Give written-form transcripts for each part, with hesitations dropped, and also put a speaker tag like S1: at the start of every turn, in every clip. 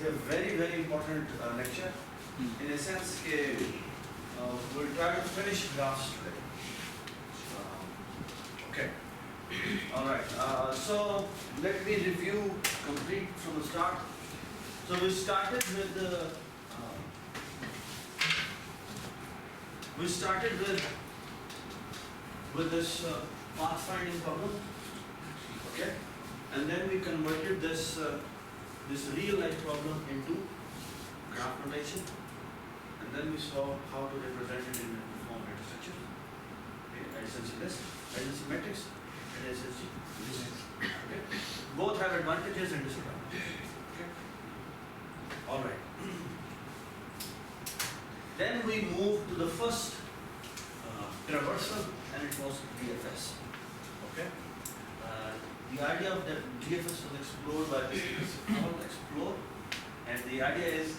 S1: is a very, very important lecture in a sense that we'll try to finish graphs today. Okay. All right. So let me review complete from the start. So we started with this pathfinding problem. Okay. And then we converted this real life problem into graph notation, and then we saw how to represent it in the form of data structure, okay, adjacency list, adjacency matrix, and adjacency list. Okay. Both have advantages and disadvantages. Okay. All right. Then we moved to the first traversal, and it was DFS. Okay. The idea of the DFS was explored by called explore, and the idea is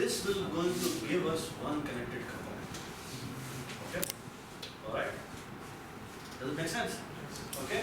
S1: This will going to give us one connected component. Okay, all right. Does it make sense? Okay.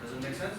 S1: Does it make sense?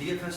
S1: DFS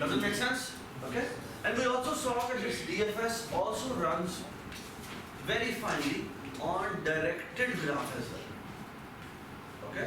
S1: Does it make sense? Okay. And we also saw that this DFS also runs very finely on directed graph as well. Okay.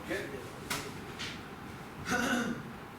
S1: Okay.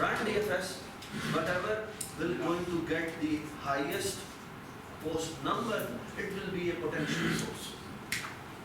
S1: run DFS whatever will going to get the highest post number, it will be a potential source.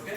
S1: Okay.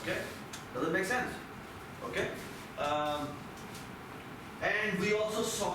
S1: Okay. Does it make sense? Okay. And we also saw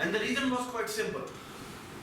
S1: And the reason was quite simple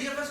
S1: DFS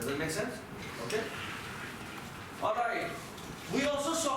S1: Does it make sense? Okay. All right. We also saw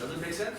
S1: Does it make sense?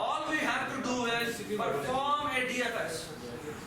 S1: All we have to do is perform a DFS.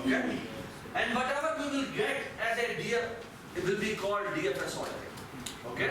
S1: Okay. And whatever we will get as a DFS, it will be called DFS order. Okay.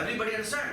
S1: Everybody understand?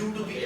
S1: u to b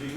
S1: to u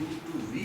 S1: u to v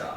S1: 4।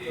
S1: 1।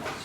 S1: 5।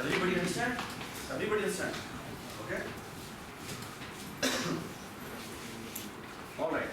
S1: Everybody understand? Everybody understand? Okay? All right.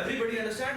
S1: Everybody understand?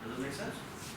S1: Does it make sense?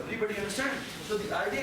S1: Everybody understand? So the idea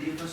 S1: DFS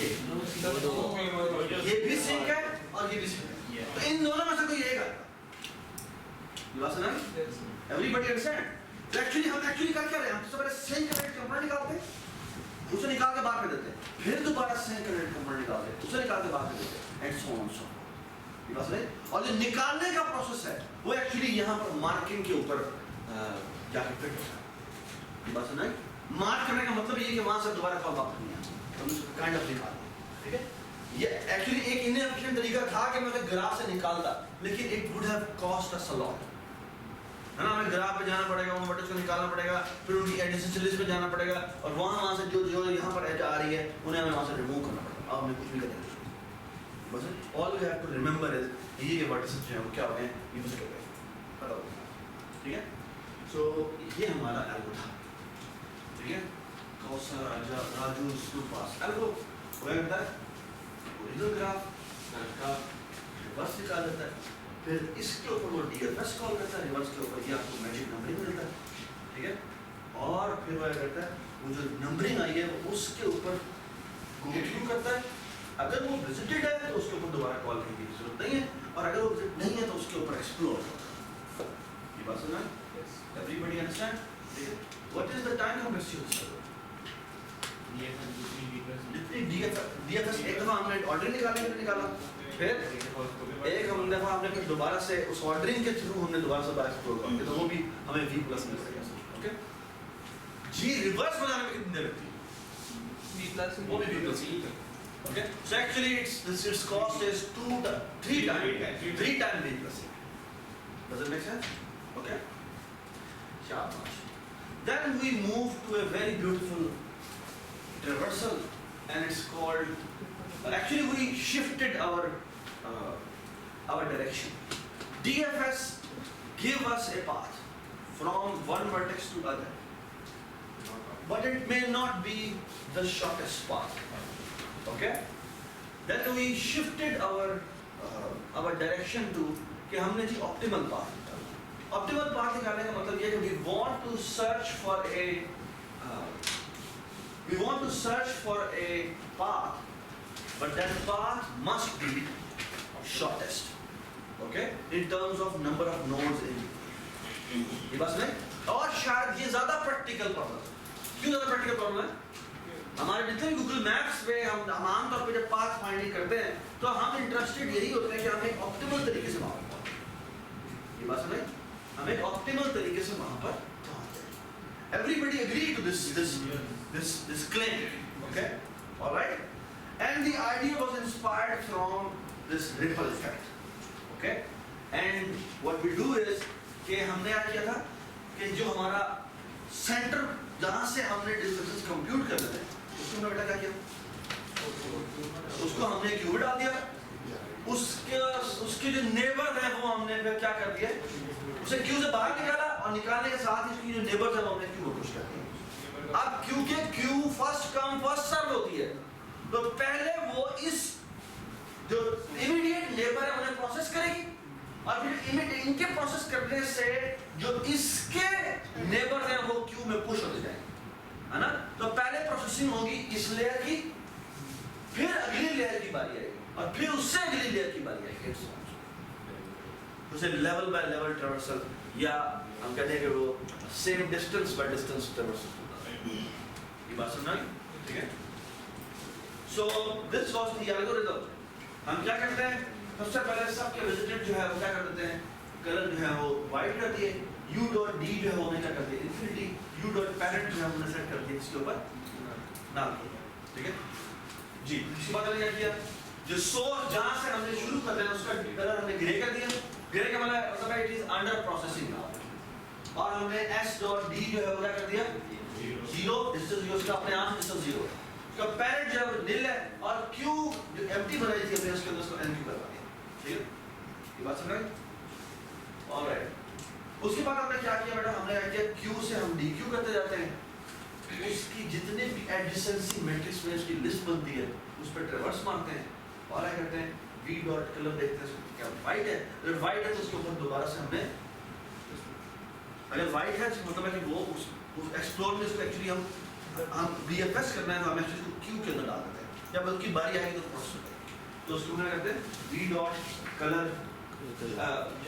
S1: یہ بھی sink ہے اور یہ بھی sink ہے, تو ان دونوں میں سے کوئی ایک آئے گا. Everybody understand? Actually ہم ایکچولی کر کیا رہے ہیں, ہم سب سے پہلے سنک کنیکٹ کمپوننٹ نکالتے ہیں, اسے نکال کے باہر کر دیتے ہیں, پھر دوبارہ سنک کنیکٹ کمپوننٹ نکالتے ہیں, اسے نکال کے باہر کر دیتے ہیں, اینڈ سو آن سو. یہ بات ہے. اور جو نکالنے کا پروسیس ہے وہ ایکچولی یہاں پر مارکنگ کے اوپر جا کے فٹ ہوتا ہے. یہ بات سمجھ؟ مارک کرنے کا مطلب یہ ہے کہ وہاں سے دوبارہ کال واپس نہیں آتا, ہم اس کو کائنڈ آف نکال دیں. ٹھیک ہے, یہ ایکچولی ایک انفیشینٹ طریقہ تھا کہ میں گراف سے نکالتا, لیکن اٹ وڈ ہیو کاسٹ اس ا لاٹ, ہے نا. ہمیں گراف پہ جانا پڑے گا, ان ورٹیکس کو نکالنا پڑے گا, پھر ان کی ایڈجسنس پہ جانا پڑے گا, اور وہاں سے جو یہاں پر ایج آ رہی ہے انہیں ہمیں وہاں سے ریموو کرنا پڑے گا. اب ہمیں کچھ بھی کرنا ہے, بس آل وی ہیو ٹو ریممبر از یہ ورٹیکس جو ہیں وہ کیا ہو گئے ہیں, یہ سے کر گئے, پتہ ہوگا. ٹھیک ہے, سو یہ ہمارا ایلگو تھا. ٹھیک ہے, کوثر راجو اسکول پاس ایلگو وہ کرتا ہے اوریجنل گراف کا ریورس نکال دیتا ہے, پھر اس کے اوپر وہ ڈی ایف ایس کال کرتا ہے, ریورس کے اوپر یہ آپ کو میجک نمبرنگ ملتا ہے. ٹھیک ہے, اور پھر وہ کرتا ہے وہ جو نمبرنگ آئی ہے اس کے اوپر گو تھرو کرتا ہے. اگر وہ وزٹڈ ہے تو اس کے اوپر دوبارہ کال کرنے کی ضرورت نہیں ہے, اور اگر وہ وزٹ نہیں ہے تو اس کے اوپر ایکسپلور کرتا ہے. یہ بات سمجھ؟ Everybody understand? What is the time complexity of this? D F S ایک دفعہ ہم نے آرڈرنگ نکالا, پھر ایک ہم دفعہ ہم نے پھر دوبارہ سے اس آرڈرنگ کے تھرو ہم نے دوبارہ سے ایکسپلور کیا, تو وہ بھی ہمیں وی پلس مل گیا. اوکے جی, ریورس بنانے میں کتنی دیر لگتی ہے؟ وی پلس, وہ بھی V plus. Okay, so actually it's cost is 3 time V plus. Does it make sense? Okay, شاباش. Then we move to a very beautiful traversal, and it's called, actually we shifted our direction. DFS give us a path from one vertex to other, but it may not be the shortest path. Okay, then we shifted our direction to کہ ہم نے جی optimal path. Optimal path نکالنے کا مطلب یہ ہے کہ we want to search for a path, but that path must be shortest. Okay? In terms of number of nodes in. یہ بات نہیں؟ اور شاید یہ زیادہ practical problem ہے. کیوں زیادہ practical problem ہے؟ ہمارے جتنے بھی گوگل میپس پہ ہم عام طور پہ جب پاتھ فائنڈنگ کرتے ہیں تو ہم انٹرسٹڈ یہی ہوتے ہیں کہ ہم ایک optimal طریقے سے وہاں پر پہنچیں. یہ بات نہیں؟ ہم ایک optimal طریقے سے وہاں پر پہنچ جائیں. Everybody agree to this claim, okay? All right? And the idea was inspired from this ripple effect, okay? And what we do is کہ ہم نے کیا تھا کہ جو ہمارا سینٹر جہاں سے ہم نے ڈسٹینس کمپیوٹ کرنا ہے اس کو ہم نے بیٹا کیا کیا, اس کو ہم نے کیو ڈال دیا, اس کے جو نیبر ہیں وہ ہم نے پھر کیا کر دیا, اسے کیو سے باہر نکالا, اور نکالنے کے ساتھ اس کی جو نیبرز ہیں وہ ہم نے کیو میں پوش کر دیا. اب کیونکہ کیو فرسٹ کم فرسٹ سرو ہوتی ہے, تو پہلے وہ اس جو امیڈیٹ نیبر ہے انہیں پروسیس کرے گی, اور پھر ان کے پروسیس کرنے سے جو اس کے نیبر ہیں وہ کیو میں پوش ہوتے جائیں گے, ہے نا. تو پہلے پروسیسنگ ہوگی اس لیئر کی, پھر اگلی لیئر کی باری آئے گی, اور پھر اس سے اگلی لیئر کی باری آئے گی. اسے لیول بائی لیول ٹریورسل, یا ہم کہتے ہیں کہ وہ same distance by distance traversal. یہ بات سمجھا گی؟ ٹھیک ہے. سو دس واز دی الگورتھم. ہم کیا کرتے ہیں, سب سے پہلے سب کے وزٹڈ جو ہے وہ کیا کر دیتے ہیں, کلر جو ہے وہ وائٹ کر دیے, یو ڈاٹ ڈی جو ہے وہ کیا کر دیے انفینیٹی, یو ڈاٹ پیرنٹ جو ہے ہم نے سیٹ کر دیا اس کے اوپر نال کیا. ٹھیک ہے جی. اس کے بعد ہم نے کیا کیا, جو سورس جہاں سے ہم نے شروع کرتے ہیں اس کا کلر ہم نے گرے کر دیا. گرے کا مطلب ہے اٹ از انڈر پروسیسنگ, اور ہم نے ایس ڈاٹ ڈی جو ہے وہ کیا کر دیا زیرو, ڈسٹینس جو اس کا اپنے آپ ڈسٹینس زیرو, اس کا پیرنٹ جو ہے نل ہے, اور کیو جو ایمٹی بنائی تھی ہم نے اس کے اندر اس کو این کیو کروا دیا. ٹھیک ہے, یہ بات سمجھ گئے؟ آلرائٹ. اس کے بعد ہم نے کیا کیا بیٹا, ہم نے کیا کیو سے ہم ڈی کیو کرتے جاتے ہیں, اس کی جتنے بھی ایڈجسنسی میٹرکس میں اس کی لسٹ بنتی ہے اس پہ ٹریورس مارتے ہیں, اور کیا کرتے ہیں وی ڈاٹ کلر دیکھتے ہیں کیا وائٹ ہے, اگر وائٹ ہے تو اس کے اوپر دوبارہ سے ہم نے, اگر وائٹ ہے مطلب ہے کہ وہ ایکسپلور میں اس کو ایکچولی ہم ڈی ایف ایس کرنا ہے تو ہم ایکچولی اس کو کیو کے اندر ڈال دیتے ہیں. یا بلکہ باری آئے گی تو کراس ہوتا ہے. تو اس کو کیا کرتے ہیں وی ڈاٹ کلر جو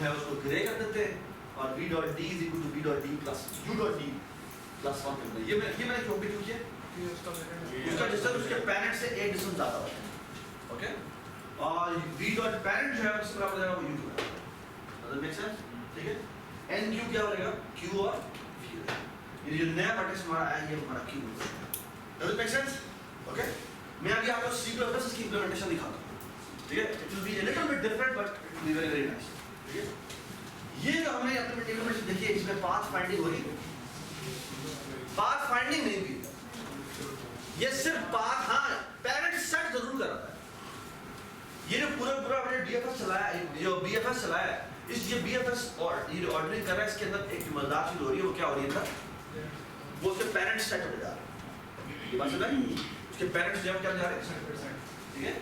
S1: ہے اس کو گرے کر دیتے ہیں اور V dot D is equal to V dot D plus U dot D plus 1 کرتے ہیں. یہ میں نے کیوں بھی کیا اس کا ڈسٹنس اس کے پیرنٹ سے ایک ڈسٹنس زیادہ ہوتا ہے. اوکے اور وی ڈاٹ پیرنٹ جو ہے اس کا برابر ہو جائے گا وہ you dot. Does it make sense? ٹھیک ہے. این کیو کیا بنے گا کیو اور وی. یہ جو نیا ورٹیکس ہمارا آیا یہ ہمارا کیو ہے. Does it make sense? Okay میں ابھی آپ کو سی پلس کی امپلیمنٹیشن دکھاتا ہوں. ٹھیک ہے. It will be a little bit different but it will be very very nice. ٹھیک ہے. یہ جو ہم نے امپلیمنٹیشن دیکھی ہے اس میں پاتھ فائنڈنگ ہو رہی ہے. پاتھ فائنڈنگ نہیں ہوئی. یہ صرف پاتھ ہاں پیرنٹ سیٹ ضرور کر رہا ہے. یہ جو پورا ہم نے ڈی ایف ایس چلایا ہے جو بی ایف ایس چلایا ہے اس یہ بی ایف ایس اور یہ جو آرڈرنگ کر رہا ہے اس کے اندر ایک مزدار چیز ہو رہی ہے. وہ کیا ہو رہی ہے تھا وہ اس کے پیرنٹ سیٹ ہو جا رہا ہے. یہ بات سمجھ آئی؟ اس کے پیرنٹس جو ہے کیا جا رہے ہیں. ٹھیک ہے.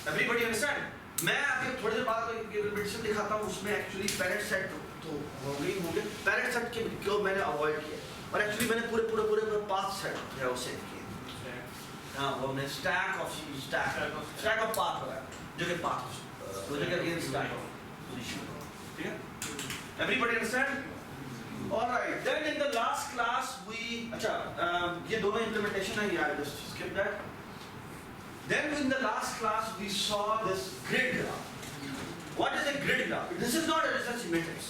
S1: Everybody understand. میں ابھی تھوڑی دیر بعد ریپیٹیشن دکھاتا ہوں اس میں ایکچولی پیرنٹ سیٹ تو ہو گئی ہوں گے. پیرنٹ سیٹ کے کو میں نے اوائڈ کیا اور ایکچولی میں نے پورے پاتھ سیٹ جو ہے اسے کیا. ہاں وہ ہم نے اسٹیک آف پاتھ بنایا جو کہ پاتھ جو کہ اگین اسٹیک آف پوزیشن. ٹھیک ہے. Everybody understand? Alright, then in the last class we یہ دونوں implementation ہے. I just skip that. Then in the last class we saw this grid graph. What is a grid graph? This is not a distance matrix.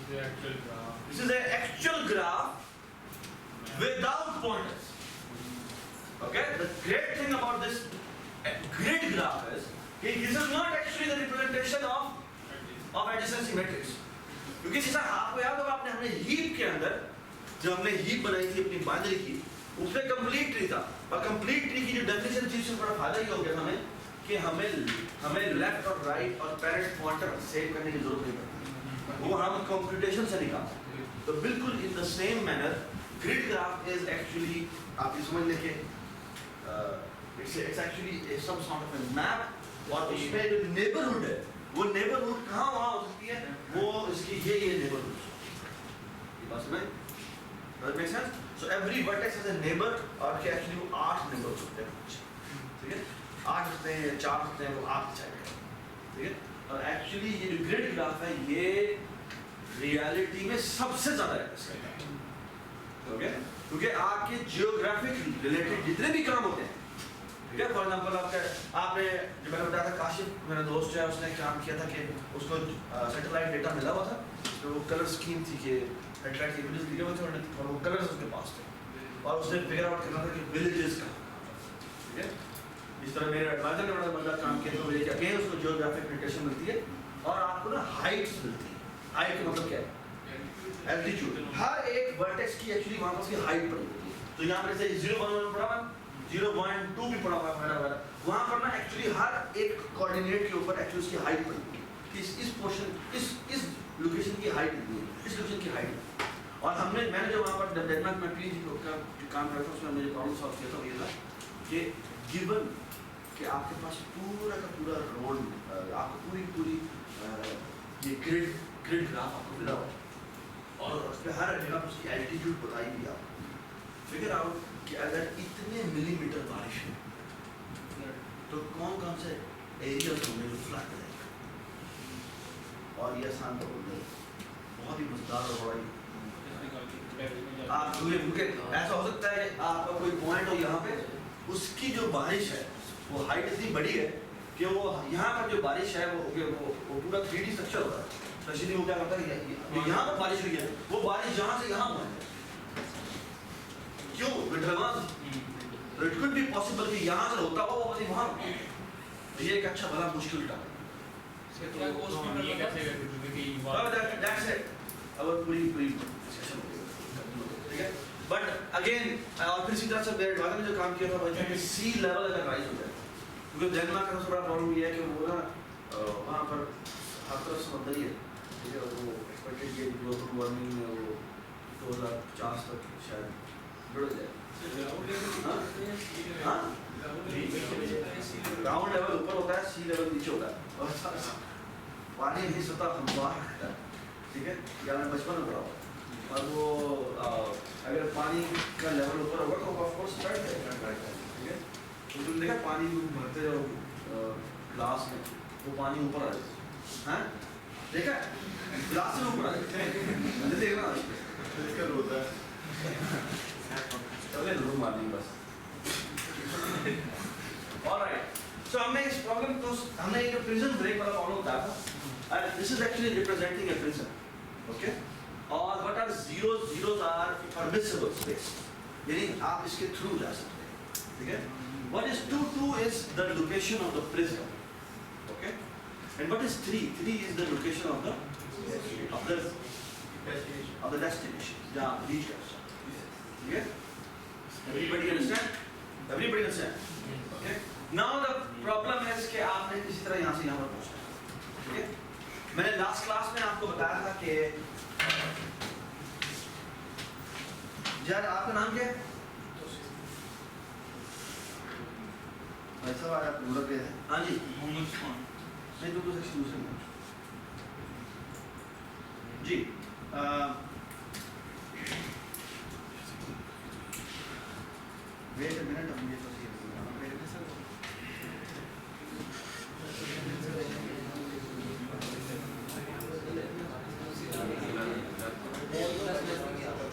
S1: This is an actual graph without pointers. Okay? The great thing about this grid graph is this is not actually the representation of adjacency matrix. کیونکہ جیسا آپ کو یاد ہوگا آپ نے ہم نے ہیپ کے اندر جو ہم نے ہیپ بنائی تھی اپنی بائنری کی اس میں کمپلیٹ ٹری تھا. اور کمپلیٹ ٹری کی جو ڈیفینیشن تھی اس سے بڑا فائدہ یہ ہو گیا ہمیں کہ ہمیں لیفٹ اور رائٹ اور پیرنٹ پوائنٹر سیو کرنے کی ضرورت نہیں پڑتی. وہ ہم کمپیوٹیشن سے نکالتے. تو بالکل in the same manner grade graph is actually آپ یہ سمجھ لیں کہ it's actually some sort of a map اور اس میں جو نیبرہڈ ہے وہ نیبرہڈ کہاں وہاں ہو سکتی ہے وہ اس کی یہ نیبرہڈ. یہ بات سمجھ؟ Does it make sense? So every vertex has a neighbor اور کہ ایکچولی وہ 8 نیبرز ہوتے ہیں. ٹھیک ہے. 8 ہوتے ہیں 4 ہوتے ہیں وہ آپ چاہیے. ٹھیک ہے. اور ایکچولی یہ جو گریڈ گراف ہے یہ ریالٹی میں سب سے زیادہ ہے. اوکے کیونکہ آپ کے جیوگرافک ریلیٹڈ جتنے بھی کام ہوتے ہیں. ٹھیک ہے. فار ایگزامپل آپ نے جو میں نے بتایا تھا کاشف میرا دوست جو ہے اس نے کام کیا تھا کہ اس کو سیٹلائٹ ڈیٹا ملا ہوا تھا تو وہ کلر اسکیم تھی کہ سیٹلائٹ کے ولیجز دیے ہوئے تھے اور وہ کلرز اس کے پاس تھے اور اس نے فگر آؤٹ کرنا تھا کہ ولیجز کہاں. ٹھیک ہے. اس طرح میرے ایڈوائزر نے بڑا مزہ کام کیا تو یہ کہ اس کو جیوگرافک انڈیکیشن ملتی ہے اور آپ کو نا ہائٹس ملتی ہے. ہائٹ کا مطلب کیا ہے؟ الٹیٹیوڈ. ہر ایک ورٹیکس کی ایکچولی وہاں پر اس کی ہائٹ پڑی ہوتی ہے. تو یہاں پر جیسے 0.1 پڑا ہوا 0.2 بھی پڑا ہوا ہے میرا وہاں پر نا ایکچولی ہر ایک کوآرڈینیٹ کے اوپر ایکچولی اس کی ہائٹ پڑی ہوتی ہے. اس پورشن اس لوکیشن کی ہائٹ اتنی ہے اس لوکیشن کی ہائٹ. اور میں نے جو وہاں پر ڈینمارک میں پی ایچ ڈی کا کام کرتا اس میں مجھے پرابلم سالو کیا تھا. یہ تھا کہ گیون کہ آپ کے پاس پورا کا پورا روڈ آپ کو پوری یہ گریڈ گراف آپ کو ملا ہوا اور اس پہ ہر جگہ اس کی الٹیٹیوڈ بتائی بھی. آپ فگر آؤٹ کہ اگر اتنے ملی میٹر بارش ہے تو کون سے ایریاز ہوں گے جو فلڈ رہے گا. اور یہ آسان تو نہیں بہت ہی مزدار اور بڑا آپ ایسا ہو سکتا ہے کہ آپ کا کوئی پوائنٹ ہو یہاں پہ اس کی جو بارش ہے وہ ہائٹ اتنی بڑی ہے کہ وہ یہاں پر جو بارش ہے وہ پورا 3D اسٹرکچر ہوتا ہے. اسپیشلی وہ کیا کرتا ہے یہاں پر بارش ہوئی ہے وہ بارش یہاں سے یہاں پہنچ ہے. کیوں؟ تو اٹ کوڈ بی پاسبل کہ یہاں سے ہوتا ہوا وہ وہاں. یہ ایک اچھا بڑا مشکل ٹاپک ہے. بٹ اگین اور پھر اسی طرح سے میرے ایڈوائزر نے جو کام کیا تھا کہ سی لیول اگر رائز ہو جائے کیونکہ ڈینمارک کا سب سے بڑا پرابلم یہ ہے کہ وہ نا وہاں پر ہر طرف سمندری ہے. ٹھیک ہے. وہ ایکسپیکٹڈ کیا کہ گلوبل وارمنگ میں وہ 2050 تک شاید جڑ جائے. گراؤنڈ لیول اوپر ہوتا ہے سی لیول نیچے ہوتا ہے اور پانی کی سطح ہموار رہتا ہے. ٹھیک ہے. یا میں بچپن میں پڑھا ہوا اور وہ اگر پانی کا لیول اوپر ہوگا تو آف کورس بیٹھ جائے گا. ٹھیک ہے. تم نے دیکھا پانی بھرتے ہو گلاس میں وہ پانی اوپر آ جائے ہاں دیکھا گلاس سے اوپر آ جائے دیکھنا روتا ہے چلے روم مارنی بس alright so ہم نے اس پرابلم کو ہم نے ایک پرزن بریک والا پرابلم بتایا تھا and this is actually representing a prism okay اور what are zeros are permissible space یعنی آپ اس کے تھرو جا سکتے ہیں ٹھیک ہے what is 2 is the location of the prism okay and what is 3 is the location of the destination جہاں reach کر سکتے ٹھیک ہے everybody understand okay now the problem is کہ آپ نے کسی طرح یہاں سے یہاں پر پہنچنا ٹھیک ہے میں نے لاسٹ کلاس میں آپ کو بتایا تھا کہ جج آپ کا نام کیا ہے ایسا آیا پورا کیا ہے ہاں جی محمد عثمان نہیں تو کچھ ایکسکیوز ہے جی ویٹ اے منٹ ہم یہ تو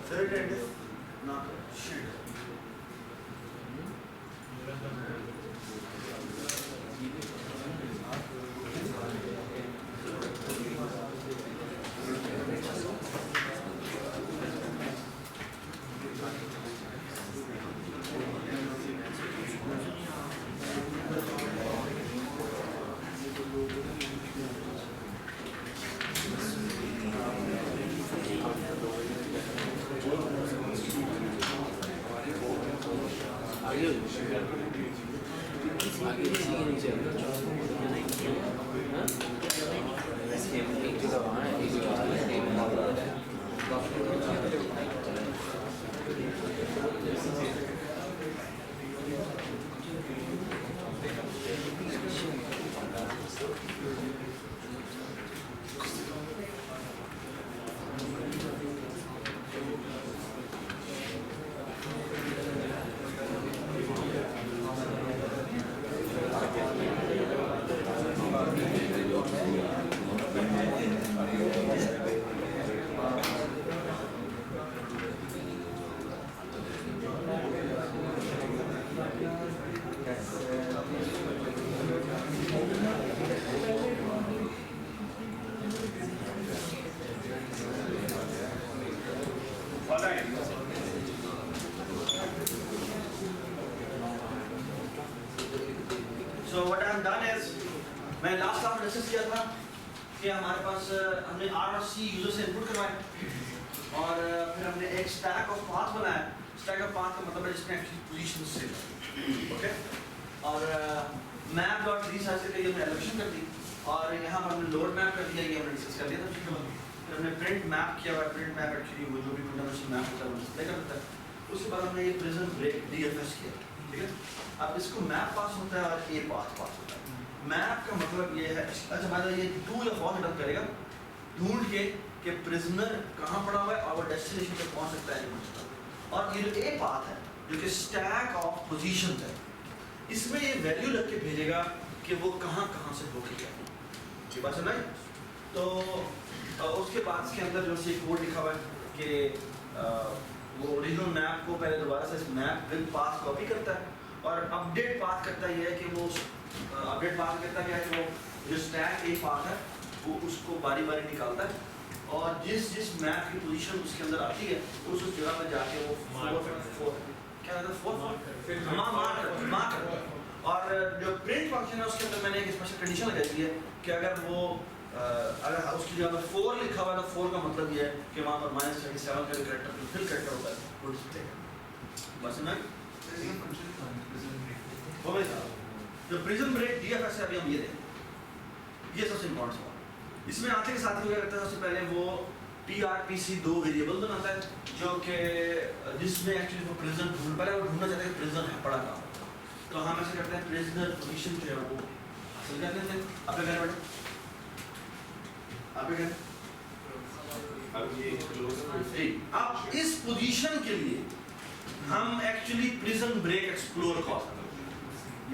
S1: third and not shit So what I have done is میں لاسٹ کلاس میں ڈسکس کیا تھا کہ ہمارے پاس ہم نے آر اور سی یوزر سے انپٹ کروائے اور پھر ہم نے ایک اسٹیک آف پاتھ بنایا. اسٹیک آف پاتھ کا مطلب ہے جس میں ایکچولی پوزیشن سے اوکے اور میپ ڈاٹ ریسائز کے لیے ہم نے ایلوکیشن کر دی اور یہاں پر ہم نے لوڈ میپ کر دیا. یہ ہم نے ڈسکس کر دیا تھا. پھر ہم نے پرنٹ میپ کیا ہوا ہے. پرنٹ میپ ایکچولی وہ جو بھی ون ڈائمینشنل میپ ہوتا ہے وہ ڈسپلے کر دیتا ہے. اس کے بعد ہم نے یہ prison break D F S کیا. ٹھیک ہے. اب اس کو میپ پاس ہوتا ہے اور اے پاتھ پاس ہوتا ہے. میپ کا مطلب یہ ہے اچھا مطلب یہ ٹو یا فور ریٹرن کرے گا ڈھونڈ کے کہ پرزنر کہاں پڑا ہوا ہے اور وہ ڈیسٹینیشن پہ پہنچ سکتا ہے نہیں پہنچ سکتا. اور یہ جو اے پاتھ ہے جو کہ اسٹیک آف پوزیشن ہے اس میں یہ ویلیو رکھ کے بھیجے گا کہ وہ کہاں کہاں سے ہو کے گیا. ٹھیک بات سمجھ. تو اس کے بعد اس کے اندر جو سی کوڈ لکھا ہوا ہے کہ وہ اوریجنل میپ کو پہلے دوبارہ سے اس میپ ود پاتھ کاپی کرتا ہے اور اپڈیٹ پاتھ کرتا یہ ہے کہ وہ اپڈیٹ پاتھ کرتا کیا ہے کہ وہ جو اسٹیک اے پاتھ ہے وہ اس کو باری باری نکالتا ہے اور جس میپ کی پوزیشن اس کے اندر آتی ہے اس جگہ پہ جا کے وہ کیا کہتا ہے اور جو پرنٹ فنکشن ہے اس کے اندر میں نے ایک اسپیشل کنڈیشن لگائی دی ہے کہ اگر وہ اگر اس کی جگہ پر 4 لکھا ہوا ہے تو 4 کا مطلب یہ ہے کہ وہاں پر -37 کا جو کریکٹر فل کریکٹر ہوتا ہے وہ ڈسپلے کرے. بس میں جو prison break D F S ہے ابھی ہم یہ دیں یہ سب سے امپورٹنٹ سوال. اس میں آتے کے ساتھ کیا کرتا ہے سب سے پہلے وہ پی آر پی سی 2 ویریبل بناتا ہے جو کہ جس میں ایکچولی وہ پرزن ڈھونڈ پہلے وہ ڈھونڈنا چاہتا ہے کہ پرزن ہے پڑا کہاں. تو ہم ایسے کرتے ہیں پرزنر پوزیشن جو ہے وہ حاصل کر لیتے ہیں. آپ کے گھر بیٹھے آپ کے گھر اب اس پوزیشن کے لیے ہم actually person break explore call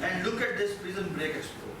S1: And look at this prison break explode.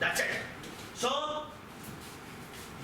S1: That's it. So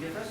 S1: BFS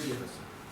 S1: BFS,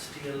S1: STL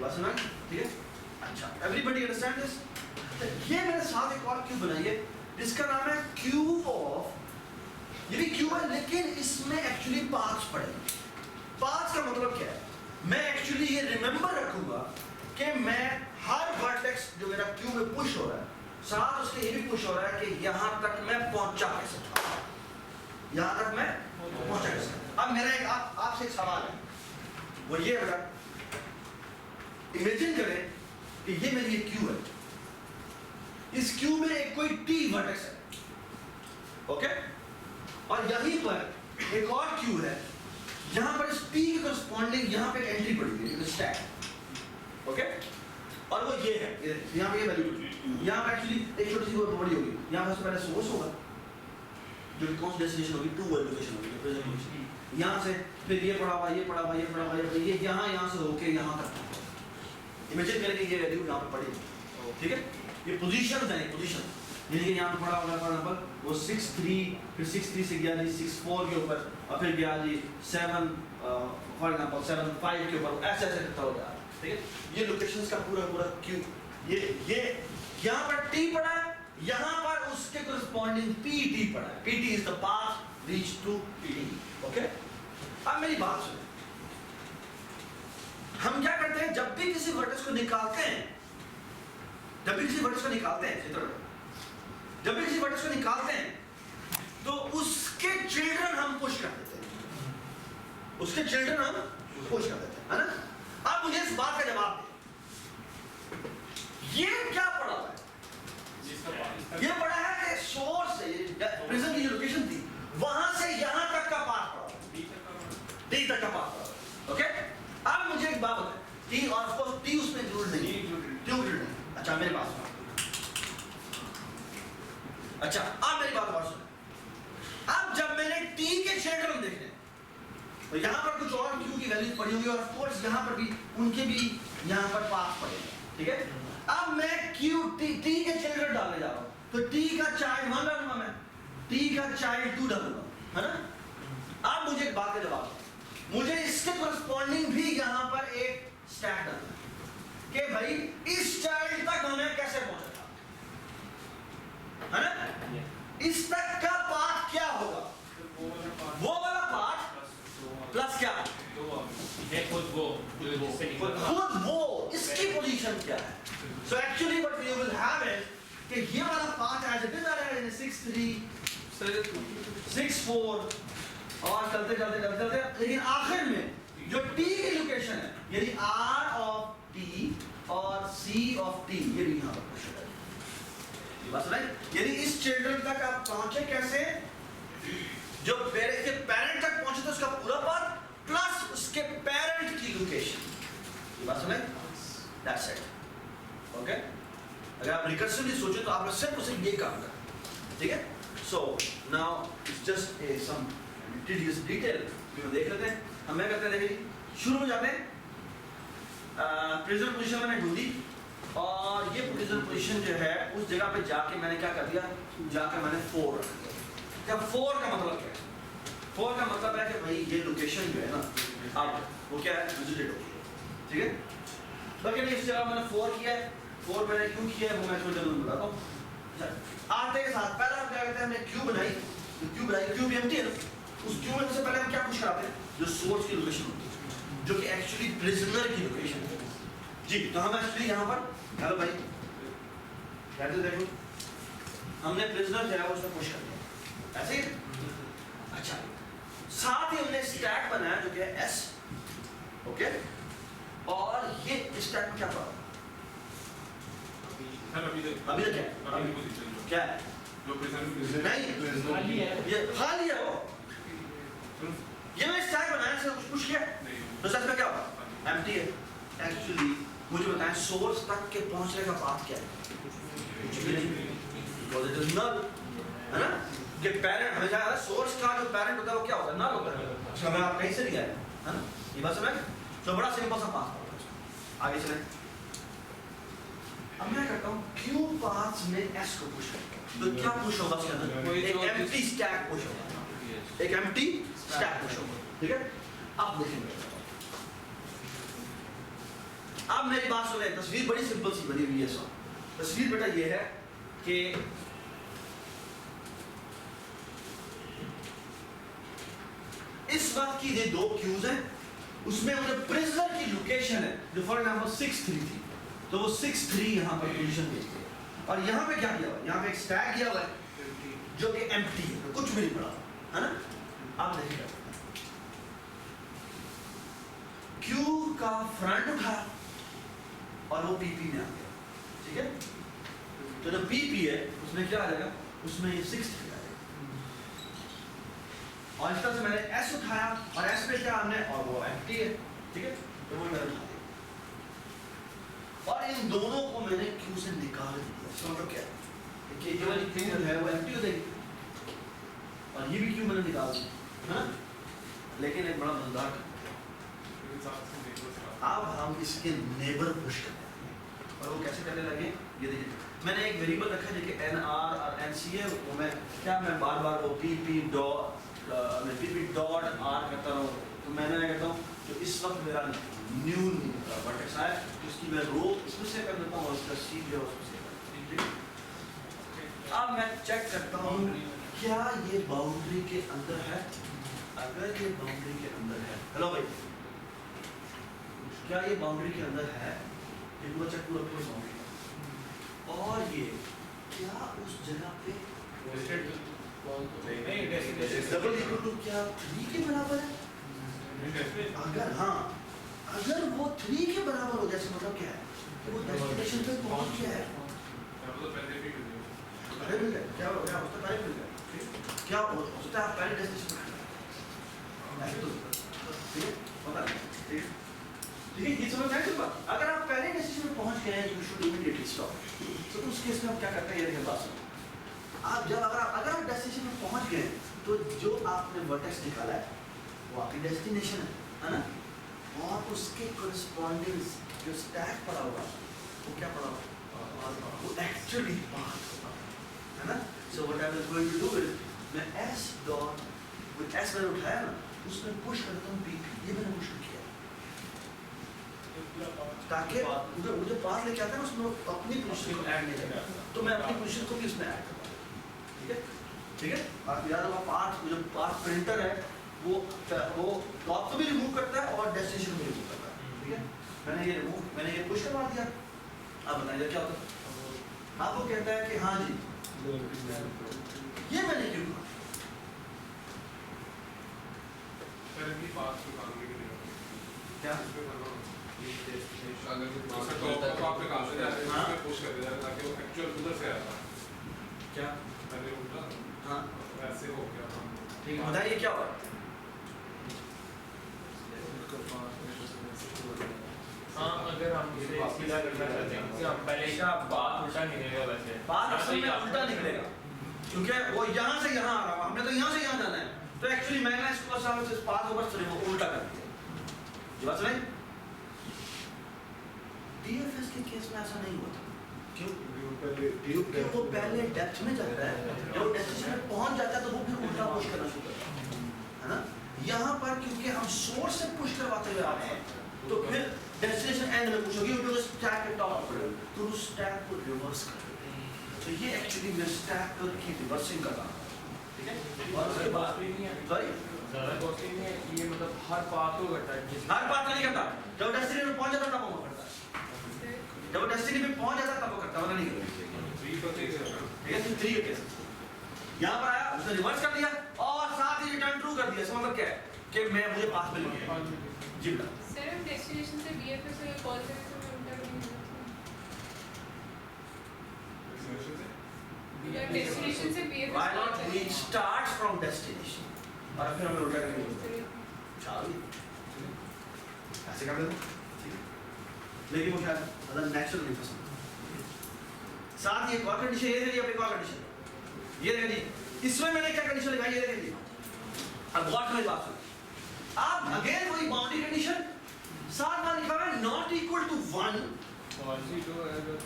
S1: بس سمجھ ٹھیک ہے. اچھا ایوریبڈی انڈرسٹینڈ دس. یہ میرے ساتھ ایک اور کیوب بنائیے جس کا نام ہے کیوب آف. یہ بھی کیوب ہے لیکن اس میں ایکچولی پاتھ پڑے. پاتھ کا مطلب کیا ہے؟ میں ایکچولی یہ ریممبر رکھوں گا کہ میں ہر ورٹیکس جو میرا کیوب میں پش ہو رہا ہے ساتھ اس کے یہ بھی پش ہو رہا ہے کہ یہاں تک میں پہنچا کیسے تھا, یہاں تک میں پہنچا کیسے. اب میرا ایک آپ سے ایک سوال ہے, وہ یہ ہے امیجن کریں کہ یہ میری ایک کیو ہے, اس کیو میں ایک کوئی ٹی ورٹیکس ہے, اوکے, اور یہیں پر ایک اور کیو ہے, یہاں پر اس ٹی کے کرسپونڈنگ یہاں پہ ایک انٹری پڑی ہوئی ہے اسٹیک, اوکے, اور وہ یہ ہے یہاں پہ یہ ویلیو, یہاں پہ ایکچولی ایک چھوٹی سی وہ بڑی ہوگی, یہاں پر سے پہلے سورس ہوگا جو کہ کون سی ڈیسٹینیشن ہوگی, ٹو لوکیشن ہوگی, پریزنٹ لوکیشن, یہاں سے پھر یہ پڑا ہوا, یہ پڑا ہوا, یہ پڑا ہوا, یہ یہاں سے ہو کے یہاں تک. امیجن کریں کہ یہ ویلیو یہاں پہ پڑی, ٹھیک ہے, یہ پوزیشنز ہیں, پوزیشن یعنی کہ یہاں پہ پڑا ہوگا فار ایگزامپل وہ 6-3, پھر 6-3 سے گیا جی 6-4 کے اوپر, اور پھر گیا جی 7 فار ایگزامپل 7-5 کے اوپر, ایسے ایسے کرتا ہو جا رہا ہے, ٹھیک ہے. یہ لوکیشنز کا پورا پورا کیو, یہ یہاں پر ٹی پڑا ہے, یہاں پر اس کے کرسپونڈنگ پی ٹی پڑا ہے, P T is the path reach to P T, okay. اب میری بات سنیں, ہم کیا کرتے ہیں جب بھی کسی ورٹیکس کو نکالتے ہیں, جب بھی کسی ورٹیکس کو نکالتے ہیں تو اس کے چلڈرن ہم پش کر دیتے ہیں, اس کے چلڈرن ہم پش کر دیتے ہیں, ہے نا. اب مجھے اس بات کا جواب دیں, یہ کیا پڑا ہوا ہے؟ یہ پڑا ہے کہ سورس سے پرزن کی جو لوکیشن تھی وہاں سے یہاں تک کا پاتھ پڑا ہوا, ڈی تک کا پاتھ پڑا ہوا, اوکے. اب مجھے ایک بات بتائیں, ٹی اور آف کورس ٹی اس میں انکلوڈ نہیں, کیوں انکلوڈ نہیں؟ اچھا میری بات سنو, اچھا اب میری بات اور سنیں. اب جب میں نے ٹی کے چلڈرن دیکھنے تو یہاں پر کچھ اور کیو کی ویلیو پڑی ہوگی, اور آف کورس یہاں پر بھی ان کے بھی یہاں پر پاتھ پڑے گا, ٹھیک ہے. اب میں کیو ٹی کے چلڈرن ڈالنے جا رہا ہوں تو ٹی کا چائلڈ 1 ڈالوں گا, میں ٹی کا چائلڈ 2 ڈالوں گا, ہے نا. اب مجھے ایک بات کا جواب ہے, مجھے اس کے کرسپونڈنگ بھی یہاں پر ایک اسٹیک ڈالنا ہے کہ بھائی اس چائلڈ تک ہمیں کیسے پہنچا تھا, ہے نا. اس تک کا پاتھ کیا ہوگا, وہ والا پاتھ پلس کیا,
S2: خود
S1: وہ اس کی پوزیشن کیا ہے. So actually what we will have is کہ یہ والا پاتھ ایز اٹ از آ رہا ہے 6-3 6-4 اور چلتے چلتے لیکن آخر میں جو ٹی کی لوکیشن ہے یعنی آر آف ٹی اور سی آف ٹی یہ بھی یہاں پر پوچھ رہا ہے, بس رائٹ. یعنی اس چلڈرن تک آپ پہنچے کیسے, جو پیرنٹ تک پہنچے تو اس کا پورا پاتھ پلس اس کے پیرنٹ کی لوکیشن, یہ بات سمجھ, دیٹس اٹ, اوکے. اگر آپ ریکرسively سوچیں تو آپ نے صرف یہ کام کرنا, ٹھیک ہے. So now it's just some detail دیکھ لیتے ہیں. ہم کیا کرتے ہیں, دیکھیں شروع میں جاتے ہیں, پریزنٹ پوزیشن میں نے ڈھونڈی, اور یہ پریزنٹ پوزیشن جو ہے اس جگہ پہ جا کے میں نے کیا کر دیا, جا کے میں نے 4 رکھ دیا. کیا 4 کا مطلب کیا ہے؟ 4 کا مطلب ہے کہ بھائی یہ لوکیشن جو ہے نا اب وہ کیا ہے, وزٹڈ ہوگی, ٹھیک ہے. باقی اس جگہ میں نے 4 کیا ہے, 4 میں نے کیوں کیا ہے وہ میں تھوڑی دیر میں بتاتا ہوں. آتے کے ساتھ پہلا ہم کیا کرتے ہیں, ہم نے کیو بنائی, کیو بھی ایمٹی ہے نا, اس کیو میں سے پہلے ہم کیا پوچھ کراتے ہیں, جو سورس کی لوکیشن ہوتی ہے جو کہ ایکچولی پرزنر کی لوکیشن ہے. جی تو ہم ایکچولی یہاں پر ہیلو بھائی کہتے دیکھو ہم نے پرزنر جو ہے وہ اس میں پوش کر دیا ایسے ہی. اچھا ساتھ ہی ہم نے اسٹیک بنایا جو کہ ہے ایس, اوکے. اور یہ اسٹیک میں کیا پڑا ابھی تک کیا ہے, نہیں یہ خالی ہے, وہ یہ میں اسٹیک بنایا سے کچھ پوچھ کیا تو سچ میں کیا ہوگا, ایمٹی ہے. ایکچولی مجھے بتائیں سورس تک کے پہنچنے کا پاتھ کیا ہے, کچھ بھی نہیں, بیکاز اٹ از نل, ہے نا. کہ پیرنٹ ہمیں جانا سورس کا جو پیرنٹ ہوتا ہے وہ کیا ہوتا ہے, نل ہوتا ہے. اس میں آپ کہیں سے نہیں آئے, ہے نا. یہ بات سمجھ, تو بڑا سمپل سا پاتھ ہوتا ہے. آگے چلیں. اب میں کرتا ہوں کیو پاتھ میں ایس کو پوش کرتا ہوں, تو کیا پوش ہوگا اس کے اندر, ایک ایمٹی اسٹیک پوش ہوگا, ایک ایمٹی اسٹیک پوش ہوگا, ٹھیک ہے. اب دیکھیں گے اب میری بات سنیں, تصویر بڑی سمپل سی بنی ہوئی ہے. سب تصویر بیٹا یہ ہے کہ اس وقت کی یہ دو کیوز ہیں, اس میں مجھے پرزنر کی لوکیشن ہے جو فار ایگزامپل 6-3 تھی, تو وہ 6-3 یہاں پر پوزیشن بھیجتی ہے. اور یہاں پہ کیا کیا ہوا ہے, یہاں پہ ایک اسٹیک کیا ہوا ہے جو کہ ایمپٹی ہے, کچھ بھی نہیں پڑا ہے نا. آپ دیکھیں گا کیو کا فرنٹ اٹھا اور وہ پی پی میں آ گیا, ٹھیک ہے. تو جو پی پی ہے اس میں کیا آ جائے گا, اس میں یہ 6 آ جائے گا. اور اس طرح سے میں نے ایس اٹھایا اور ایس پہ کیا ہم نے, اور وہ ایمپٹی ہے, ٹھیک ہے, تو وہ میں نے اٹھا دیا اور ان دونوں کو میں نے کیو سے نکال دیا. اس کا مطلب کیا ہے کہ یہ والی کیو ہے وہ ایمپٹی ہو جائے گی اور یہ بھی کیو میں نے نکال دی ہے نا. لیکن ایک بڑا مزیدار ہے, اب ہم اس کے نیبر پوش کرتے ہیں اور وہ کیسے کرنے لگے. یہ دیکھیں میں نے ایک ویریبل رکھا ہے جو کہ این آر اور این سی ہے, وہ میں کیا میں بار بار وہ پی پی ڈاٹ آر کرتا رہا ہوں. تو میں نے کہتا ہوں جو اس وقت میرا نیو ورٹیکس ہے اس کی میں رو اس میں سے کر دیتا ہوں اور اس کا سی جو ہے اس میں سے. اب میں چیک کرتا ہوں کیا یہ باؤنڈری کے اندر ہے. اگر یہ باؤنڈری کے اندر ہے, ہلو بھائی, کیا یہ باؤنڈری کے اندر ہے, یہ پورا چیک پورا باؤنڈری, اور یہ کیا اس جگہ پہ ڈبل ایکول ٹو کیا 3 کے برابر ہے. اگر ہاں, اگر وہ 3 کے برابر ہو جائے مطلب کیا ہے کہ وہ ڈیسٹینیشن پہ پہنچ گیا ہے. پہلے مل گیا کیا ہو گیا, اس کا پہلے مل گیا کیا ہو سکتا ہے, آپ پہلے ڈیسٹینیشن پہ ایسے تو ٹھیک ہے پتا نہیں, ٹھیک ہے ٹھیک ہے. یہ سمجھ میں آئی بات. اگر آپ پہلے ڈیسٹینیشن پہ پہنچ گئے ہیں یو شوڈ امیڈیٹلی اسٹاپ. تو اس کیس میں آپ کیا کرتے ہیں, یہ دیکھیں بات سنیں. آپ جب اگر آپ ڈیسٹینیشن پہ پہنچ گئے تو جو آپ نے ورٹیکس نکالا ہے وہ آپ کی ڈیسٹینیشن ہے نا, اور اس کے کورسپونڈنگ جو اسٹیک پڑا ہوا وہ کیا پڑا ہوا, وہ ایکچولی پاتھ ہے نا. So what I was going to do is میں ایس ڈاٹ وتھ ایس میں نے اٹھایا نا, اس میں پش کرتا ہوں پی پی, یہ میں نے پش کیا تاکہ مجھے پاتھ لے کے آتا ہے نا اس میں اپنی پوزیشن کو ایڈ نہیں کرتا, تو میں اپنی پوزیشن کو بھی اس میں ایڈ کرتا ہوں. ٹھیک ہے ٹھیک ہے. آپ یاد رکھو پاتھ جو پاتھ پرنٹر ہے وہ ٹاپ کو بھی ریموو کرتا ہے اور ڈیسٹینیشن کو بھی ریموو کرتا ہے. ٹھیک ہے, میں نے یہ پش کروا دیا. آپ بتائیے کیا ہوتا ہے, آپ کو کہتا ہے کہ ہاں جی یہ میں نے کیوں کہا. کیا کیا ہاں ٹھیک ہے, بتائیے کیا ہوا.
S3: ہاں اگر ہم اسے سیدھا کرنا چاہتے ہیں کہ ہم پہلے کا بات الٹا نکلے گا, ویسے
S1: بات اصل میں الٹا نکلے گا کیونکہ وہ یہاں سے یہاں آ رہا ہوا, ہم نے تو یہاں سے یہاں جانا ہے. تو ایکچولی میں نے اس کو صاحب سے بات کو بس الٹا کر دیا. یہ بات سمجھ. ڈی ایف ایس کے کیس میں ایسا نہیں ہوتا. کیوں؟ کیونکہ وہ پہلے ڈیپتھ میں جاتا ہے, جب وہ ڈیسٹینیشن میں پہنچ جاتا ہے تو وہ پھر الٹا پش کرنا شروع کرتا ہے نا. یہاں پر کیونکہ ہم سورس سے پش کرواتے ہوئے آ رہے ہیں تو پھر ڈیسٹینیشن اینڈ میں پوچھو گی ٹو اسٹیک کے ٹاپ پر, تو اس اسٹیک کو ریورس کر دیتے ہیں. تو یہ ایکچولی میں اسٹیک کی ریورسنگ کا کام ہے. ٹھیک ہے, اور اس کے بعد سوری
S3: زیادہ کوسٹلی نہیں ہے, یہ مطلب ہر پاتھ کو کرتا ہے,
S1: ہر بات نہیں کرتا. جب ڈیسٹینیشن میں پہنچ جاتا تب وہ کرتا ہے, جب وہ ڈیسٹینیشن میں پہنچ جاتا تب وہ کرتا ہے, ورنہ نہیں کرتا. ٹھیک ہے, 3 کیس یہاں پر آیا, اس نے ریورس کر دیا اور ساتھ ہی ریٹرن ٹرو کر دیا. اس کا مطلب کیا ہے کہ میں مجھے پاس مل گیا. جی بتا
S4: سر ہم ڈیسٹینیشن سے بی ایف ایس سے کال کریں تو میں الٹا نہیں ہوتا. ڈیسٹینیشن سے B F
S1: why
S4: S
S1: not we start from destination اور پھر ہمیں الٹا کر کے چالو ایسے کر دیتے. لیکن وہ کیا مطلب نیچرل نہیں پسند. ساتھ ہی ایک اور کنڈیشن یہ دیکھیے, ایک اور کنڈیشن یہ دیکھیں جی, اس میں نے کیا کنڈیشن لگائی, یہ دیکھیں جی. اب غور سے میری بات سنیں. آپ اگین وہی باؤنڈری کنڈیشن ساتھ میں لکھا ہے not equal to 1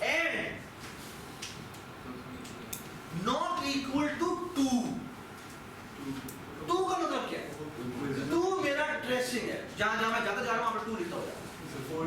S1: and not equal to 2. 2 کا مطلب کیا ہے, 2 میرا ٹریسنگ ہے, جہاں جہاں میں جاتا جا رہا ہوں وہاں پر 2 لکھتا ہو جائے. 4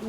S1: 2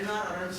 S1: nr/nc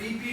S1: pp.ri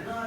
S1: nr,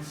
S1: nc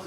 S1: 1।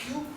S1: q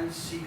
S1: nc